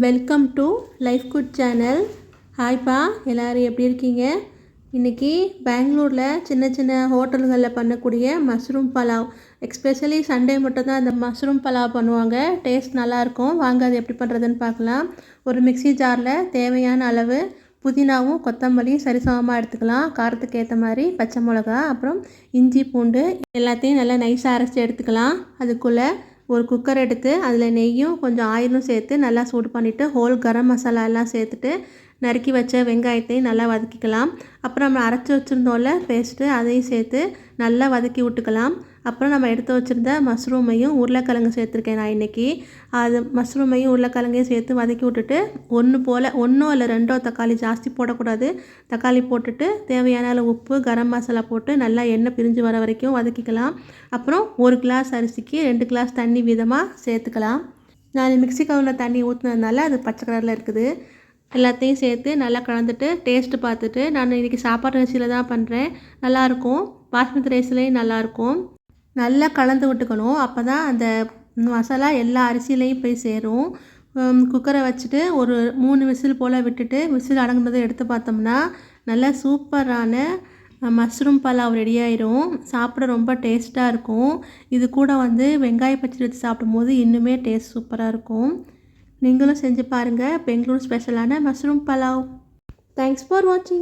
Welcome to life good channel. ஹாய்ப்பா, எல்லோரும் எப்படி இருக்கீங்க? இன்றைக்கி பெங்களூரில் சின்ன சின்ன ஹோட்டல்களில் பண்ணக்கூடிய மஷ்ரூம் பலாவ், எஸ்பெஷலி சண்டே மட்டும் தான் அந்த மஷ்ரூம் பலாவ் பண்ணுவாங்க. டேஸ்ட் நல்லாயிருக்கும். வாங்க அது எப்படி பண்ணுறதுன்னு பார்க்கலாம். ஒரு மிக்ஸி ஜாரில் தேவையான அளவு புதினாவும் கொத்தமல்லியும் சரிசமமாக எடுத்துக்கலாம். காரத்துக்கு ஏற்ற மாதிரி பச்சை மிளகா, அப்புறம் இஞ்சி பூண்டு எல்லாத்தையும் நல்லா நைஸாக அரைச்சி எடுத்துக்கலாம். அதுக்குள்ளே ஒரு குக்கர் எடுத்து அதில் நெய்யும் கொஞ்சம் ஆயிலும் சேர்த்து நல்லா சூடு பண்ணிவிட்டு ஹோல் கரம் மசாலா எல்லாம் சேர்த்துட்டு நறுக்கி வச்ச வெங்காயத்தையும் நல்லா வதக்கிக்கலாம். அப்புறம் நம்ம அரைச்சி வச்சுருந்தோம்ல பேஸ்ட்டு, அதையும் சேர்த்து நல்லா வதக்கி விட்டுக்கலாம். அப்புறம் நம்ம எடுத்து வச்சுருந்த மஷ்ரூமையும் உருளைக்கிழங்கு சேர்த்துருக்கேன் நான் இன்றைக்கி. அது மஷ்ரூமையும் உருளைக்கிழங்கையும் சேர்த்து வதக்கி விட்டுட்டு ஒன்றோ இல்லை ரெண்டோ தக்காளி, ஜாஸ்தி போடக்கூடாது. தக்காளி போட்டுட்டு தேவையான அளவு உப்பு, கரம் மசாலா போட்டு நல்லா எண்ணெய் பிரிஞ்சு வர வரைக்கும் வதக்கிக்கலாம். அப்புறம் 1 கிளாஸ் அரிசிக்கு 2 கிளாஸ் தண்ணி வீதமாக சேர்த்துக்கலாம். நான் மிக்ஸி கவுனில் தண்ணி ஊற்றுனதுனால அது பச்சை கலரில் இருக்குது. எல்லாத்தையும் சேர்த்து நல்லா கலந்துட்டு டேஸ்ட்டு பார்த்துட்டு, நான் இன்றைக்கி சாப்பாடு அரிசியில் தான் பண்ணுறேன். நல்லாயிருக்கும். பாஸ்மதி ரைஸ்லேயும் நல்லாயிருக்கும். நல்லா கலந்து விட்டுக்கணும். அப்போ தான் அந்த மசாலா எல்லா அரிசியிலையும் போய் சேரும். குக்கரை வச்சுட்டு ஒரு 3 விசில் போல் விட்டுட்டு விசில் அடங்குனதை எடுத்து பார்த்தோம்னா நல்லா சூப்பரான மஷ்ரூம் பலாவ் ரெடி ஆயிரும். சாப்பிட ரொம்ப டேஸ்ட்டாக இருக்கும். இது கூட வெங்காய பச்சடி வச்சு சாப்பிடும்போது இன்னுமே டேஸ்ட் சூப்பராக இருக்கும். நீங்களும் செஞ்சு பாருங்கள். பெங்களூர் ஸ்பெஷலான மஷ்ரூம் பலாவ். தேங்க்ஸ் ஃபார் வாட்சிங்.